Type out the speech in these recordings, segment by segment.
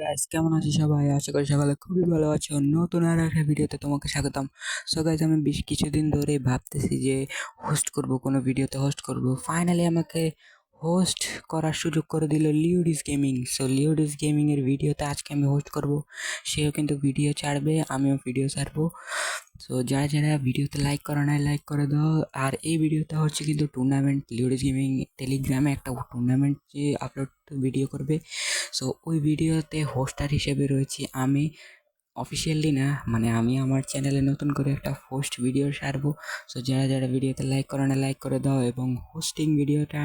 Guys, কেমন আছো সবাই? আশা করি সকালে খুবই ভালো আছো। নতুন আর একটা ভিডিওতে তোমাকে স্বাগতম। সো গাইস, আমি বেশ কিছুদিন ধরে ভাবতেছি যে হোস্ট করব, কোনো ভিডিওতে হোস্ট করব। ফাইনালি আমাকে হোস্ট করার সুযোগ করে দিল লিওডিস গেমিং। সো লিওডিস গেমিং এর ভিডিওতে আজকে আমি হোস্ট করব। সেও কিন্তু ভিডিও ছাড়বে, আমিও ভিডিও ছাড়বো। সো যারা যারা ভিডিওতে লাইক করো না, লাইক করে দাও। আর এই ভিডিওটা হচ্ছে কিন্তু টুর্নামেন্ট, লিওডিস গেমিং টেলিগ্রামে একটা টুর্নামেন্ট যে আপলোড ভিডিও করবে। সো ওই ভিডিওতে হোস্টার হিসেবে রয়েছি আমি। অফিসিয়ালি না, মানে আমি আমার চ্যানেলে নতুন করে একটা হোস্ট ভিডিও ছাড়বো। সো যারা যারা ভিডিওতে লাইক করো না, লাইক করে দাও। এবং হোস্টিং ভিডিওটা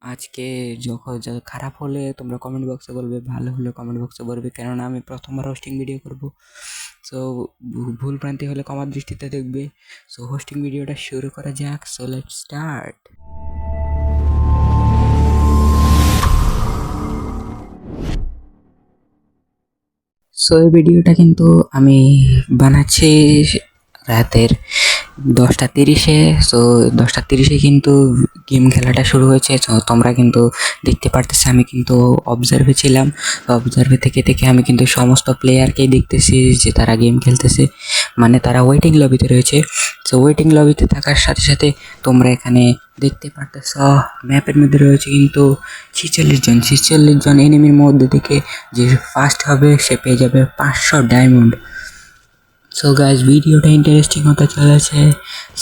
আজকে যখন খারাপ হলে তোমরা কমেন্ট বক্সে বলবে, ভালো হলে কমেন্ট বক্সে বলবে, কেননা আমি প্রথমবার হোস্টিং ভিডিও করব। সো ভুল ভ্রান্তি হলে ক্ষমার দৃষ্টিতে দেখবে। সো হোস্টিং ভিডিওটা শুরু করা যাক। So let's start. সো এই ভিডিওটা কিন্তু আমি বানাচ্ছি রাতের 10টা 30-এ। সো 10টা 30-এ কিন্তু গেম খেলাটা শুরু হয়েছে। তো তোমরা কিন্তু দেখতে পারতেছো আমি কিন্তু অবজার্ভে ছিলাম। অবজার্ভে থেকে থেকে আমি কিন্তু সমস্ত প্লেয়ারকেই দেখতেছি যে তারা গেম খেলতেছে, মানে তারা ওয়েটিং লবিতে রয়েছে। সো ওয়েটিং লবিতে থাকার সাথে সাথে তোমরা এখানে দেখতে পারতেছ ম্যাপের মধ্যে রয়েছে কিন্তু 46 জন এনিমির মধ্যে থেকে যে ফার্স্ট হবে সে পেয়ে যাবে 500 ডায়মন্ড। সো গাইস, ভিডিওটা ইন্টারেস্টিং হতে চলেছে।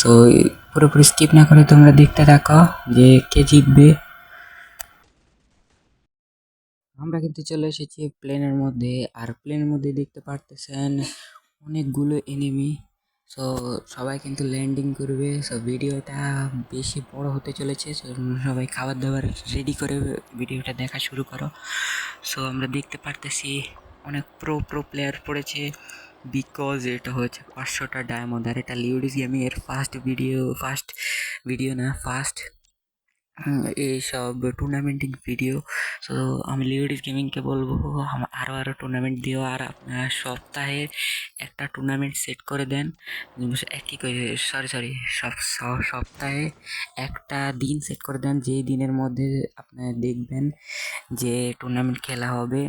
সো পুরোপুরি স্কিপ না করে তোমরা দেখতে থাকো যে কে জিতবে। আমরা কিন্তু চলে এসেছি প্লেনের মধ্যে, আর প্লেনের মধ্যে দেখতে পারতেছেন অনেকগুলো এনিমি। সো সবাই কিন্তু ল্যান্ডিং করবে। সো ভিডিওটা বেশি বড় হতে চলেছে। সো সবাই খাবার দাবার রেডি করে ভিডিওটা দেখা শুরু করো। সো আমরা দেখতে পারতেছি অনেক প্রো প্লেয়ার পড়েছে, বিকজ এটা হচ্ছে 500টা ডায়মন্ড। আর এটা লিওডিস গেমিং এর ফার্স্ট ভিডিও না, ফার্স্ট এইসব টুর্নামেন্টিং ভিডিও। সো আমি লিওডিস গেমিংকে বলবো আরও টুর্নামেন্ট দিও, আর আপনার সপ্তাহে একটা টুর্নামেন্ট সেট করে দেন। কি করে, সরি, সপ্তাহে একটা দিন সেট করে দেন, যেই দিনের মধ্যে আপনার দেখবেন যে টুর্নামেন্ট খেলা হবে।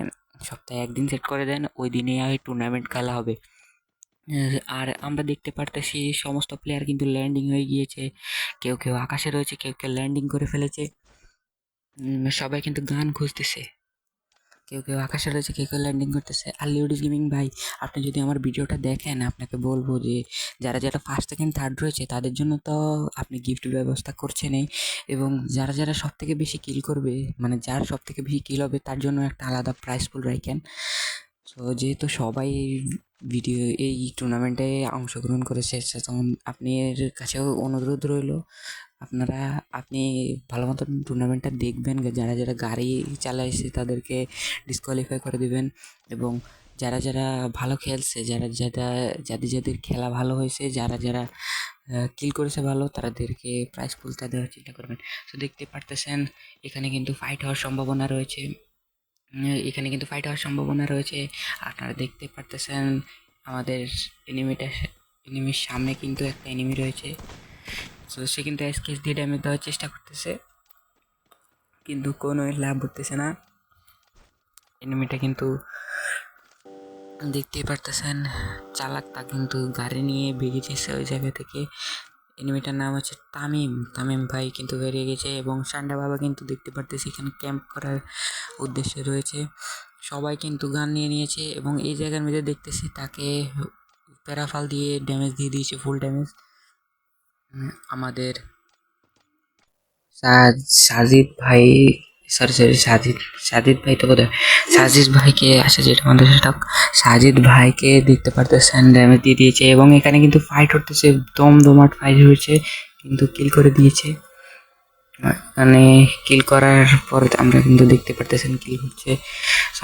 সপ্তাহে একদিন সেট করে দেন, ওই দিনে টুর্নামেন্ট খেলা হবে। আর আমরা দেখতে পারতেছি সমস্ত প্লেয়ার কিন্তু ল্যান্ডিং হয়ে গিয়েছে। কেউ কেউ আকাশে রয়েছে, কেউ কেউ ল্যান্ডিং করে ফেলেছে। সবাই কিন্তু গান খুঁজতেছে, কেউ কেউ আকাশে রয়েছে, কেউ কেউ ল্যান্ডিং করতেছে। আর লিওডিস গেমিং ভাই, আপনি যদি আমার ভিডিওটা দেখেন, আপনাকে বলবো যে যারা যারা ফার্স্ট সেকেন্ড থার্ড রয়েছে তাদের জন্য তো আপনি গিফট ব্যবস্থা করছেনই, এবং যারা যারা সব থেকে বেশি কিল করবে, মানে যার সব থেকে বেশি কিল হবে তার জন্য একটা আলাদা প্রাইজ পুল রাখেন। সো যেহেতু সবাই ভিডিও এই টুর্নামেন্টে অংশগ্রহণ করেছে, তখন আপনার কাছেও অনুরোধ রইল আপনি ভালো মতন টুর্নামেন্টটা দেখবেন। যারা যারা গাড়ি চালাইছে তাদেরকে ডিসকোয়ালিফাই করে দিবেন, এবং যারা যারা ভালো খেলছে, যাদের খেলা ভালো হয়েছে, যারা যারা কিল করেছে ভালো, তাদেরকে প্রাইজ পুলটা দেওয়ার চিন্তা করবেন। তো দেখতে পারতেছেন এখানে কিন্তু ফাইট হওয়ার সম্ভাবনা রয়েছে। আপনারা দেখতে পারতেছেন আমাদের এনিমির সামনে কিন্তু একটা এনিমি রয়েছে। তো সে কিন্তু এসকেস দিয়ে ড্যামেজ দেওয়ার চেষ্টা করতেছে, কিন্তু কোনো লাভ হতেছে না। এনিমিটা কিন্তু দেখতেই পারতেছেন চালাকটা কিন্তু গাড়ি নিয়ে বেরিয়ে গেছে ওই জায়গা থেকে। এনিমিটার নাম হচ্ছে তামিম ভাই কিন্তু বেরিয়ে গেছে, এবং সান্ডা বাবা কিন্তু দেখতে পারতেছি এখানে ক্যাম্প করার উদ্দেশ্যে রয়েছে। সবাই কিন্তু গান নিয়ে নিয়েছে, এবং এই জায়গার মধ্যে দেখতেছি তাকে প্যারাফাল দিয়ে ড্যামেজ দিয়ে দিয়েছে, ফুল ড্যামেজ। আমাদের সাজিদ ভাই, সরি সাজিদ ভাই তো বোধ হয়, সাজিদ ভাইকে আসে যেটা আমাদের সেটা, সাজিদ ভাইকে দেখতে পারতেছেন ড্যামেজ দিয়ে দিয়েছে। এবং এখানে কিন্তু ফাইট হতেছে, দমদমাট ফাইট হয়েছে, কিন্তু কিল করে দিয়েছে। মানে কিল করার পর আমরা কিন্তু দেখতে পারতেছেন কিল হচ্ছে।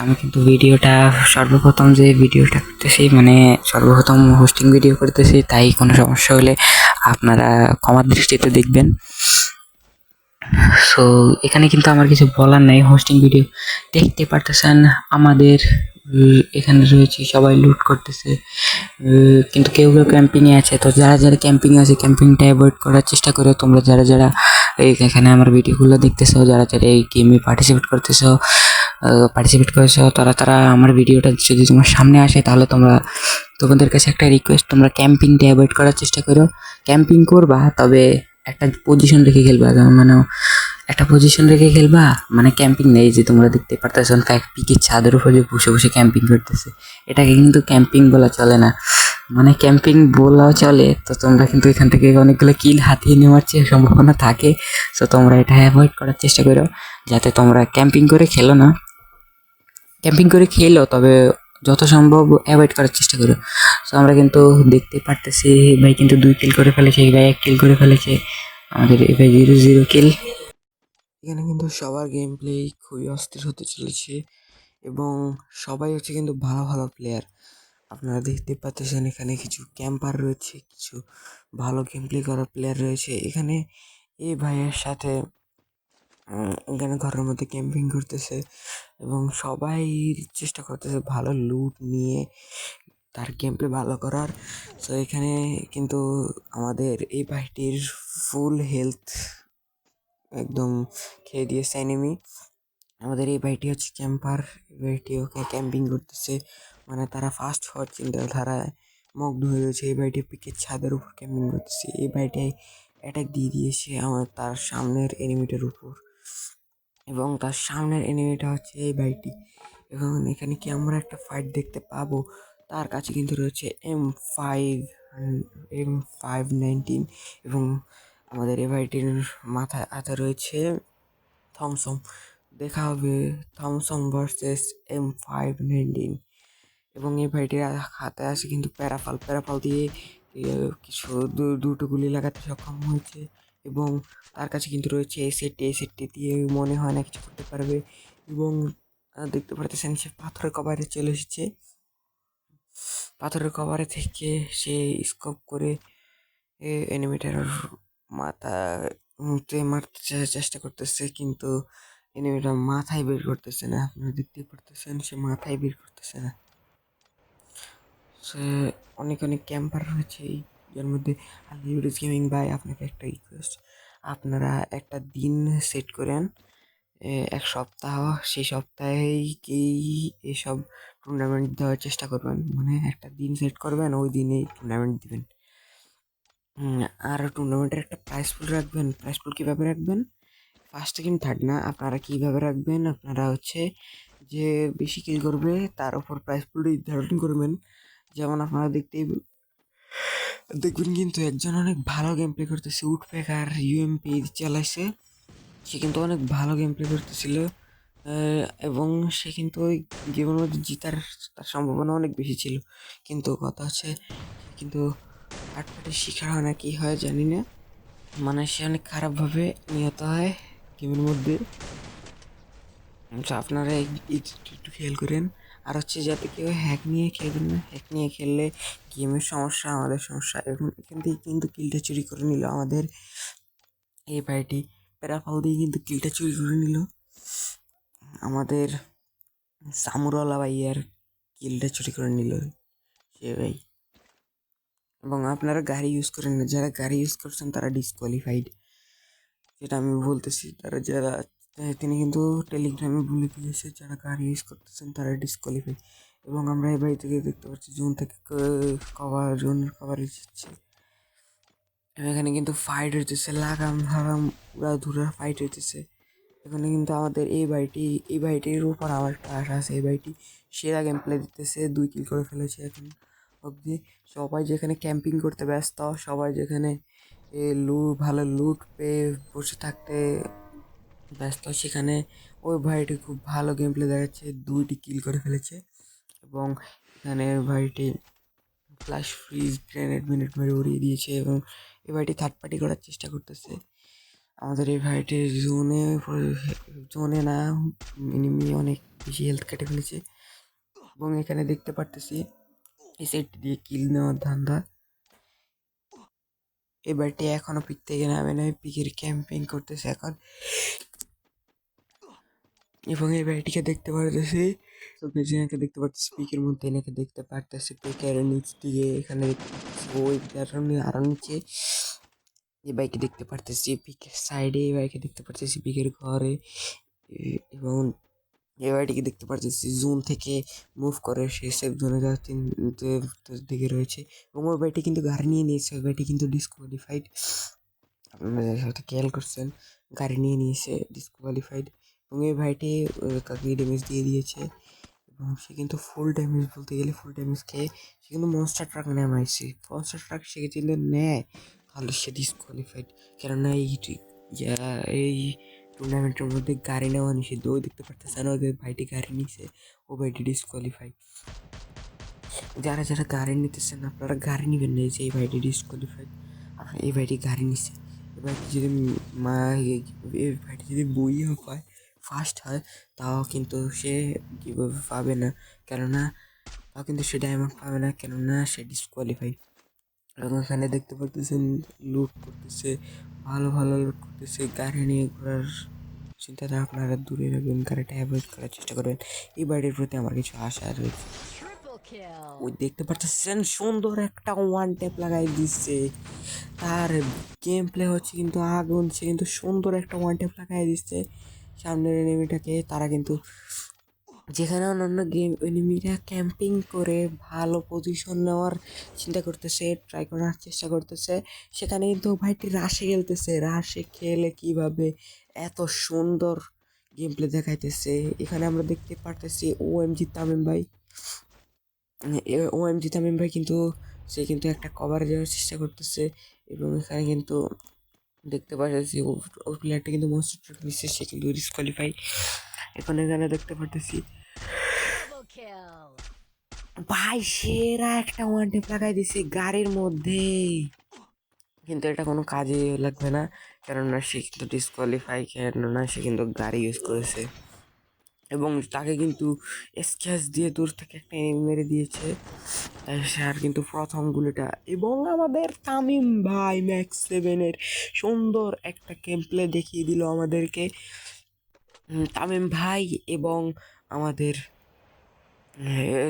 আমি কিন্তু সর্বপ্রথম ভিডিওটা করতেছি, মানে সর্বপ্রথম হোস্টিং ভিডিও করতেছি, তাই কোনো সমস্যা হলে আপনারা ক্ষমার দৃষ্টিতে দেখবেন। সো এখানে কিন্তু আমার কিছু বলার নাই। হোস্টিং ভিডিও দেখতে পারতেছেন আমাদের এখানে রয়েছে, সবাই লুট করতেছে, কিন্তু কেউ কেউ ক্যাম্পিংয়ে আছে। তো যারা যারা ক্যাম্পিংয়ে আছে, ক্যাম্পিংটা অ্যাভয়েড করার চেষ্টা করো। তোমরা যারা যারা এখানে আমার ভিডিওগুলো দেখতেছো, যারা যারা এই গেমে পার্টিসিপেট করতেছো, পার্টিসিপেট করেছো, তারা তারা আমার ভিডিওটা যদি তোমার সামনে আসে তাহলে তোমাদের কাছে একটা রিকোয়েস্ট, তোমরা ক্যাম্পিংটা অ্যাভয়েড করার চেষ্টা করো। ক্যাম্পিং করবা তবে একটা পজিশন রেখে খেলবা, মানে একটা পজিশন রেখে খেলবা, মানে ক্যাম্পিং নেই যে তোমরা দেখতে পারতেছো পিকের ছাদের উপরে বসে বসে ক্যাম্পিং করতেছে, এটাকে কিন্তু ক্যাম্পিং বলা চলে না। মানে ক্যাম্পিং বলাও চলে তো তোমরা কিন্তু এখান থেকে অনেকগুলো কিল হাতিয়ে নেওয়ার সম্ভাবনা থাকে। সো তোমরা এটা অ্যাভয়েড করার চেষ্টা করো, যাতে তোমরা ক্যাম্পিং করে খেলো না। ক্যাম্পিং করে খেলো তবে যত সম্ভব অ্যাভয়েড করার চেষ্টা করো। সো আমরা কিন্তু দেখতে পারতেছি ভাই কিন্তু 2 কিল করে ফেলেছে, এই ভাই 1 কিল করে ফেলেছে, আমাদের এই ভাই 0 কিল। এখানে কিন্তু সবার গেম প্লে খুবই অস্থির হতে চলেছে এবং সবাই হচ্ছে কিন্তু ভালো ভালো প্লেয়ার। আপনারা দেখতে পাচ্ছেন এখানে কিছু ক্যাম্পার রয়েছে, কিছু ভালো গেম প্লে করা প্লেয়ার রয়েছে। এখানে এই ভাইয়ের সাথে এখানে ঘরের মধ্যে ক্যাম্পিং করতেছে এবং সবাই চেষ্টা করতেছে ভালো লুট নিয়ে তার গেম প্লে ভালো করার। তো এখানে কিন্তু আমাদের এই ভাইটির ফুল হেলথ একদম খেয়ে দিয়েছে এনিমি। আমাদের এই ভাইটি হচ্ছে ক্যাম্পার, এই ভাইটি ওকে ক্যাম্পিং করতেছে, মানে তারা ফাস্ট হওয়ার চিন্তাধারায় মগ্ন হয়ে রয়েছে। এই ভাইটি পিকের ছাদের উপর ক্যাম্পিং করতেছে, এই ভাইটি অ্যাটাক দিয়ে দিয়েছে তার সামনের এনিমিটার উপর, এবং তার সামনের এনিমিটা হচ্ছে এই ভাইটি। এবং এখানে কি আমরা একটা ফাইট দেখতে পাবো, তার কাছে কিন্তু রয়েছে M519 এবং আমাদের এই ভাইটির মাথায় হাতে রয়েছে থমসম। দেখা হবে থমসম ভার্সেস M519 এবং এই ভাইটির হাতে আছে কিন্তু প্যারাফাল। প্যারাফাল দিয়ে কিছু দুটো গুলি লাগাতে সক্ষম হয়েছে এবং তার কাছে কিন্তু রয়েছে এই সেটটি। এই সেটটি দিয়ে মনে হয় না কিছু করতে পারবে এবং দেখতে পারতেছেন সে পাথরের কভারে চলে এসেছে। পাথরের কভারে থেকে সে স্কোপ করে এনিমিটার মাথা মারতে চেষ্টা করতেছে, কিন্তু এনিমিটা মাথায় বের করতেছে না। আপনারা দেখতেই পারতেছেন সে মাথায় বের করতেছে না। সে অনেক অনেক ক্যাম্পার রয়েছে এই যার মধ্যে। আনলিমিটেড গেমিং ভাই, আপনাকে একটা রিকোয়েস্ট, আপনারা একটা দিন সেট করেন, এক সপ্তাহ, সেই সপ্তাহেই কি এসব টুর্নামেন্ট দেওয়ার চেষ্টা করবেন। মানে একটা দিন সেট করবেন, ওই দিনেই টুর্নামেন্ট দিবেন। আর টুর্নামেন্টের একটা প্রাইস পুল রাখবেন। প্রাইস পুল কীভাবে রাখবেন? ফার্স্ট সেকেন্ড থার্ড না, আপনারা কীভাবে রাখবেন, আপনারা হচ্ছে যে বেশি কিল করবে তার উপর প্রাইস পুল নির্ধারণ করবেন। যেমন আপনারা দেখবেন কিন্তু একজন অনেক ভালো গেম প্লে করতেছে, উডপেকার ইউএমপি চালাইছে, সে কিন্তু অনেক ভালো গেম প্লে করতেছিল এবং সে কিন্তু ওই গেমের মধ্যে জিতার তার সম্ভাবনা অনেক বেশি ছিল। কিন্তু কথা হচ্ছে সে কিন্তু থার্ড পার্টির শিকার হয় না, কি হয় জানি না, মানে সে অনেক খারাপভাবে নিহত হয় গেমের মধ্যে। তো আপনারা একটু খেয়াল করেন। আর হচ্ছে যাতে কেউ হ্যাক নিয়ে খেলবেন না, হ্যাক নিয়ে খেললে গেমের সমস্যা, আমাদের সমস্যা। এবং এখান থেকে কিন্তু কিলটা চুরি করে নিল আমাদের এই ভাইটি, প্যারাফল দিয়ে কিন্তু কিলটা চুরি করে নিল আমাদের সামুরওয়ালা ভাইয়ার, কিলটা চুরি করে নিল সে ভাই। এবং আপনারা গাড়ি ইউজ করেন না, যারা গাড়ি ইউজ করছেন তারা ডিসকোয়ালিফাইড, যেটা আমি বলতেছি। যারা তিনি কিন্তু টেলিগ্রামে বলে দিয়েছে যারা গাড়ি ইউজ করতেছেন তারা ডিসকোয়ালিফাই। এবং আমরা এই বাড়ি থেকে দেখতে পাচ্ছি জোন থেকে জোনের কভারেজ দিচ্ছে। এখানে কিন্তু ফাইট হইতেছে, লাগাম হারাম উড়াধুরা ফাইট হইতেছে। এখানে কিন্তু আমাদের এই বাড়িটির উপর আমার একটা আশা আছে। এই বাড়িটি সেরা গেম প্লে দিতেছে, 2 কিল করে ফেলেছে এখন অবধি। সবাই যেখানে ক্যাম্পিং করতে ব্যস্ত, সবাই যেখানে ভালো লুট পেয়ে বসে থাকতে ব্যস্ত, সেখানে ওই ভাইটি খুব ভালো গেম প্লে দেখাচ্ছে, 2টি কিল করে ফেলেছে। এবং এখানে ভাইটি ফ্ল্যাশ ফ্রিজ গ্রেনেড মিনিট মেরে উড়িয়ে দিয়েছে এবং এই ভাইটি থার্ড পার্টি করার চেষ্টা করতেছে। আমাদের এই ভাইটির জোনে না, এনিমি অনেক বেশি হেলথ কেটে ফেলেছে। এবং এখানে দেখতে পারতেছি এই সেটটি দিয়ে কিল নেওয়ার ধান্দা। এই ভাইটি এখনো পিক থেকে নামে নাই, পিকের ক্যাম্পিং করতেছে এখন। এবং এই বাড়িটিকে দেখতে পারতেছি, তো বেজিনাকে দেখতে পারতেছি পিকের মধ্যে, এনাকে দেখতে পারতেছি পিকের নিচ দিয়ে, এখানে দেখতে পারতেছি ওই কারণে আরো নিচে এই বাইকে দেখতে পারতেছি পিকের সাইডে, এই বাইকে দেখতে পারতেছি পিকের ঘরে। এবং এই বাড়িটিকে দেখতে পারতেছি জোন থেকে মুভ করে সেই সেফ জোনে যাওয়ার দিকে রয়েছে, এবং ওই বাড়িটি কিন্তু গাড়ি নিয়ে নিয়েছে, ওই বাড়িটি কিন্তু ডিসকোয়ালিফাইড। আপনারা হয়তো খেয়াল করছেন, গাড়ি নিয়ে নিয়েছে, ডিসকোয়ালিফাইড। এবং এই ভাইটি কাকে ড্যামেজ দিয়ে দিয়েছে, এবং সে কিন্তু ফুল ড্যামেজ, বলতে গেলে ফুল ড্যামেজ খেয়ে সে কিন্তু মনস্টার ট্রাক নামাইছে। মনস্টার ট্রাক সে যদি নেয় তাহলে সে ডিসকোয়ালিফাইড, কেননা এই টুর্নামেন্টের মধ্যে গাড়ি নেওয়া নিষিদ্ধ। ওই দেখতে পারতেছেন ওই ভাইটি গাড়ি নিছে, ও ভাইটি ডিসকোয়ালিফাইড। যারা যারা গাড়ি নিতেছেন আপনারা গাড়ি নেবেন না, যে এই ভাইটি ডিসকোয়ালিফাইড, এই ভাইটি গাড়ি নিছে। এই ভাইটি যদি এই ভাইটি যদি বইও পায়, ফার্স্ট হয়, তাও কিন্তু সে কীভাবে পাবে না, কেননা তাও কিন্তু সে ডায়মন্ড পাবে না, কেননা সে ডিসকোয়ালিফাইড। এবং এখানে দেখতে পারতেছেন লুট করতেছে, ভালো ভালো লুট করতেছে। গাড়ি নিয়ে ঘোরার চিন্তাটা আপনারা দূরে রাখবেন, গাড়িটা অ্যাভয়েড করার চেষ্টা করবেন। এই বাড়ির প্রতি আমার কিছু আশা রয়েছে। ওই দেখতে পাচ্ছেন সুন্দর একটা ওয়ান ট্যাপ লাগাই দিচ্ছে, তার গেম প্লে হচ্ছে কিন্তু আগুন। সে কিন্তু সুন্দর একটা ওয়ান ট্যাপ লাগাই দিচ্ছে সামনের এনিমিটাকে। তারা কিন্তু যেখানে অন্যান্য গেম এনিমিরা ক্যাম্পিং করে ভালো পজিশন নেওয়ার চিন্তা করতেছে, ট্রাই করার চেষ্টা করতেছে, সেখানে কিন্তু ভাইটি রাশে খেলতেছে। রাশে খেলে কিভাবে এত সুন্দর গেম প্লে দেখাইতেছে। এখানে আমরা দেখতে পারতেছি ওএমজি তামিম ভাই, ওএমজি তামিম ভাই কিন্তু সে কিন্তু একটা কভার দেওয়ার চেষ্টা করতেছে, এবং এখানে কিন্তু দেখতে পাচ্ছি ও প্লেয়ারটা কিন্তু মনস্টার ট্রাক নিচ্ছে, সে কিন্তু ডিসকোয়ালিফাই। এখানে দেখতে পারতেছি ভাই সেরা একটা ওয়ান টেপ লাগাই দিছে গাড়ির মধ্যে, কিন্তু এটা কোনো কাজে লাগবে না, কেননা সে কিন্তু ডিসকোয়ালিফাই, কেননা সে কিন্তু গাড়ি ইউজ করেছে। এবং তাকে কিন্তু স্ক্যাচ দিয়ে দূর থেকে একটা এনিমি মেরে দিয়েছে, সে আর কিন্তু প্রথম গুলিটা। এবং আমাদের তামিম ভাই ম্যাক্স 7-এর সুন্দর একটা গেম প্লে দেখিয়ে দিল আমাদেরকে তামিম ভাই। এবং আমাদের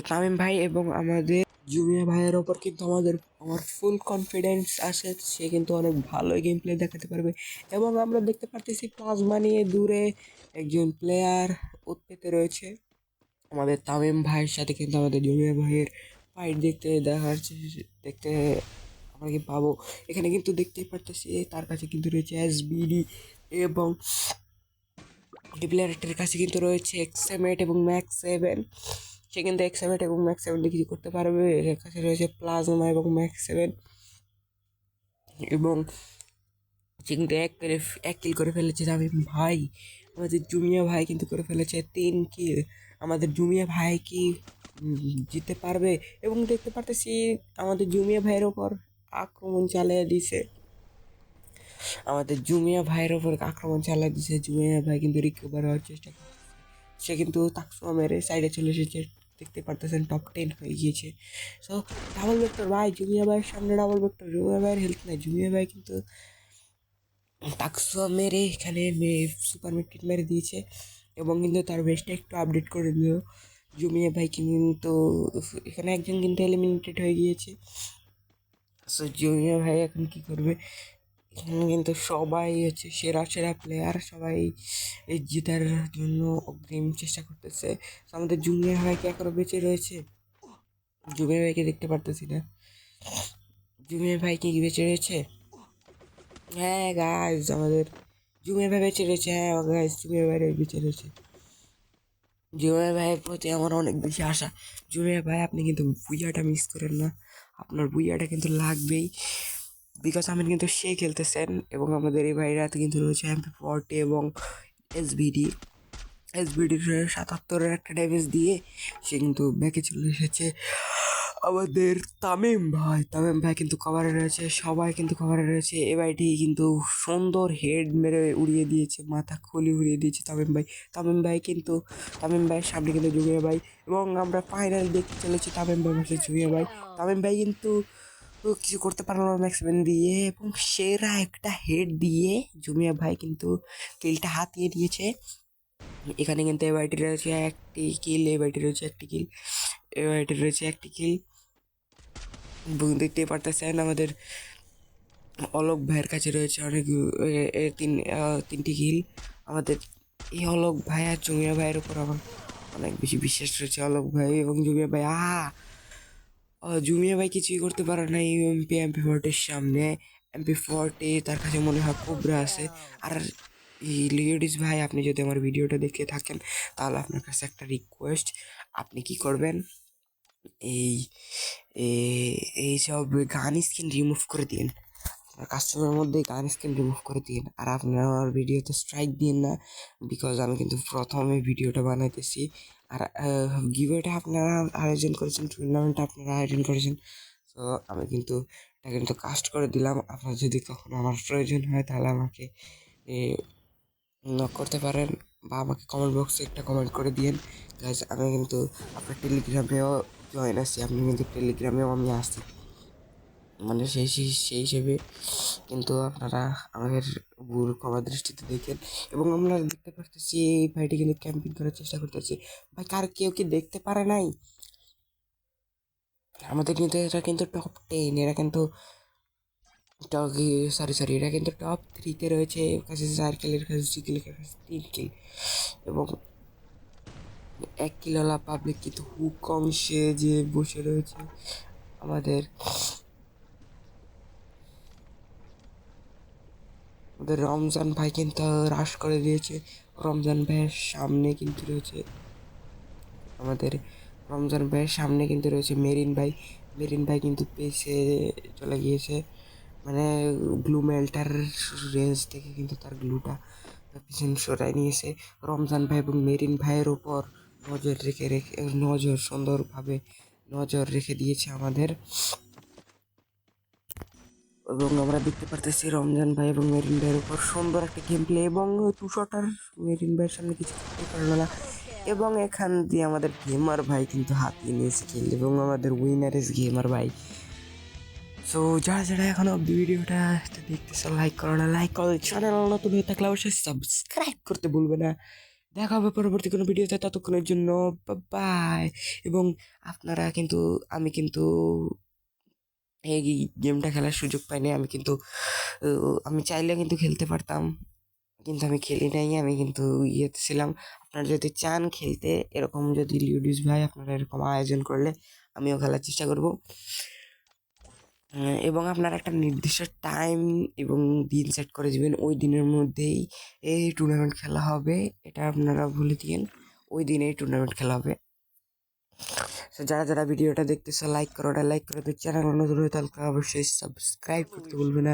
তামিম ভাই এবং আমাদের জুমিয়া ভাইয়ের ওপর কিন্তু আমার ফুল কনফিডেন্স আছে, সে কিন্তু অনেক ভালো গেম প্লে দেখাতে পারবে। এবং আমরা দেখতে পারতেছি প্লাজমা নিয়ে দূরে একজন প্লেয়ার উৎপেতে রয়েছে। আমাদের তামিম ভাইয়ের সাথে কিন্তু আমাদের জুমিয়া ভাইয়ের ফাইট দেখতে আমরা কি পাবো। এখানে কিন্তু দেখতেই পারতেছি তার কাছে কিন্তু রয়েছে এসবিডি, এবং এই প্লেয়ারটির কাছে কিন্তু রয়েছে এক্সএমএট এবং ম্যাক্স 7। সে কিন্তু এক্সএমএট এবং ম্যাক্স 7 দিয়ে কিছু করতে পারবে। এর কাছে রয়েছে প্লাজমা এবং ম্যাক্স 7, এবং সে কিন্তু এক কিল করে ফেলেছে তামিম ভাই। আমাদের জুমিয়া ভাই কিন্তু করে ফেলেছে 3 কিল। আমাদের জুমিয়া ভাই কি জিততে পারবে? এবং দেখতে পারতেছি আমাদের জুমিয়া ভাইয়ের ওপর আক্রমণ চালিয়ে দিছে, জুমিয়া ভাই কিন্তু রিকভার হওয়ার চেষ্টা করছে। সে কিন্তু তাকসুমা মেরে সাইডে চলে এসেছে, দেখতে পারতেছেন টপ 10 হয়ে গিয়েছে। সো ডাবল ভেক্টর ভাই, জুমিয়া ভাইয়ের সামনে ডাবল ভেক্টর, জুমিয়া ভাইয়ের হেলথ নাই। জুমিয়া ভাই কিন্তু তাকসুমা মেরে এখানে সুপার মেট্রিক মেরে দিয়েছে, এবং কিন্তু তার বেস্টটা একটু আপডেট করে দিল। জুমিয়া ভাই কিন্তু এখানে একজন কিন্তু এলিমিনেটেড হয়ে গিয়েছে। সো জুমিয়া ভাই এখন কি করবে? এখানে কিন্তু সবাই হচ্ছে সেরা সেরা প্লেয়ার, সবাই এই জেতার জন্য অগ্রিম চেষ্টা করতেছে। আমাদের জুনিয়র ভাইকে এখনো বেঁচে রয়েছে, জুনিয়র ভাইকে দেখতে পারতেছি না। জুনিয়র ভাই কি বেঁচে রয়েছে? হ্যাঁ গাইজ, আমাদের জুনিয়র ভাই বেঁচে রয়েছে। হ্যাঁ গাইজ, জুনিয়র ভাই বেঁচে রয়েছে। জুনিয়র ভাইয়ের প্রতি আমার অনেক বেশি আশা। জুনিয়র ভাই আপনি কিন্তু বুইয়াটা মিস করেন না, আপনার বুইয়াটা কিন্তু লাগবেই, বিকজ আমি কিন্তু সে খেলতেছেন। এবং আমাদের এই ভাইরা কিন্তু রয়েছে MP40 এবং এসবিডির 77-এর একটা ড্যামেজ দিয়ে সে কিন্তু ব্যাকে চলে এসেছে। আমাদের তামিম ভাই কিন্তু কভারে রয়েছে, সবাই কিন্তু কভারে রয়েছে। এ ভাইটি কিন্তু সুন্দর হেড মেরে উড়িয়ে দিয়েছে, মাথা খুলি উড়িয়ে দিয়েছে তামিম ভাইয়ের সামনে কিন্তু জুমিয়া ভাই। এবং আমরা ফাইনাল দেখতে চলেছি তামিম ভাই ভার্সেস জুমিয়া ভাই। তামিম ভাই কিন্তু কিছু করতে পারলো না ম্যাক্স 7 দিয়ে, এবং সেরা একটা হেড দিয়ে জুমিয়া ভাই কিন্তু কিলটা হাতিয়ে দিয়েছে। এখানে কিন্তু এবারটি রয়েছে একটি কিল, এবং দেখতে পারতেছেন আমাদের অলোক ভাইয়ের কাছে রয়েছে অনেক তিনটি কিল। আমাদের এই অলোক ভাই আর জুমিয়া ভাইয়ের উপর আমার অনেক বেশি বিশ্বাস রয়েছে। অলোক ভাই এবং জুমিয়া ভাই জুমিয়া ভাই কিছুই করতে পারে না এমপি 40 সামনে। এমপি 40 তার কাছে মনে হয় কোবরা আছে। আর এই লিওডিস ভাই, আপনি যদি আমার ভিডিওটা দেখে থাকেন তাহলে আপনার কাছে একটা রিকোয়েস্ট, আপনি কি করবেন, এই এই সব গান স্কিন রিমুভ করে দিন। আপনার কাস্টমারের মধ্যে গান স্কিন রিমুভ করে দিন। আর আপনার আমার ভিডিওতে স্ট্রাইক দিন না, বিকজ আমি কিন্তু প্রথমে ভিডিওটা বানাইতেছি। আর গিভওয়েটা আপনারা আয়োজন করেছেন, টুর্নামেন্ট আপনারা আয়োজন করেছেন। তো আমি কিন্তু এটা কিন্তু কাস্ট করে দিলাম। আপনার যদি কখনো আমার প্রয়োজন হয় তাহলে আমাকে নক করতে পারেন, বা আমাকে কমেন্ট বক্সে একটা কমেন্ট করে দিন। গাইজ, আমি কিন্তু আপনার টেলিগ্রামেও জয়েন আছি, আপনি কিন্তু টেলিগ্রামেও আমি আসি, মানে সেই হিসেবে কিন্তু আপনারা আমাদের ভুল ক্ষমা দৃষ্টিতে দেখেন। এবং আমরা দেখতে পারতেছি এই ভাইটি কিন্তু ক্যাম্পিং করার চেষ্টা করতেছে। ভাই, কার কেউ কি দেখতে পারে নাই? আমাদের কিন্তু এটা কিন্তু টপ 10, এরা কিন্তু সরি এরা কিন্তু টপ 3-তে রয়েছে। এর কাছে 4 কিল, এর কাছে 2 কিল, এর কাছে 3 কিল। এবং 1 কিলওয়ালা পাবলিক কিন্তু হুক অংশে যে বসে রয়েছে। আমাদের আমাদের রমজান ভাই কিন্তু হ্রাস করে দিয়েছে। রমজান ভাইয়ের সামনে কিন্তু রয়েছে আমাদের রমজান ভাইয়ের সামনে কিন্তু রয়েছে মেরিন ভাই। মেরিন ভাই কিন্তু পেছে চলে গিয়েছে, মানে গ্লু মেল্টার রেঞ্জ থেকে কিন্তু তার গ্লুটা পিছনে সরাই নিয়েছে। রমজান ভাই এবং মেরিন ভাইয়ের ওপর নজর রেখে রেখে নজর সুন্দরভাবে নজর রেখে দিয়েছে আমাদের। এবং আমরা দেখতে পারতেছি রমজান ভাই এবং মেরিন ভাইয়ের উপর সুন্দর একটা গেম প্লে, এবং তুষটার মেরিন ভাইয়ের সামনে কিছু করতে পারলো না। এবং এখান দিয়ে আমাদের গেমার ভাই কিন্তু হাতিয়ে নিয়েছে খেল, এবং আমাদের উইনার ইজ গেমার ভাই। সো যারা যারা এখনো অব্দি ভিডিওটা দেখতেছে, লাইক করো না, লাইক করো, চ্যানেল নতুন হয়ে থাকলে অবশ্যই সাবস্ক্রাইব করতে ভুলবে না। দেখা হবে পরবর্তী কোনো ভিডিওতে, ততক্ষণের জন্য বাই। এবং আপনারা কিন্তু, আমি কিন্তু এই গেমটা খেলার সুযোগ পাইনি। আমি কিন্তু আমি চাইলে কিন্তু খেলতে পারতাম, কিন্তু আমি খেলি নাই। আমি কিন্তু ইয়েতে ছিলাম। আপনারা যদি চান খেলতে, এরকম যদি লিউডিস ভাই আপনারা এরকম আয়োজন করলে আমিও খেলার চেষ্টা করব। এবং আপনারা একটা নির্দিষ্ট টাইম এবং দিন সেট করে দিবেন, ওই দিনের মধ্যেই এই টুর্নামেন্ট খেলা হবে। এটা আপনারা বলে দিন, ওই দিনেই টুর্নামেন্ট খেলা হবে। তো যারা যারা ভিডিওটা দেখতেছে, লাইক করো, লাইক করে তো চ্যানেল নতুন হয়ে তাহলে অবশ্যই সাবস্ক্রাইব করতে ভুলবে না।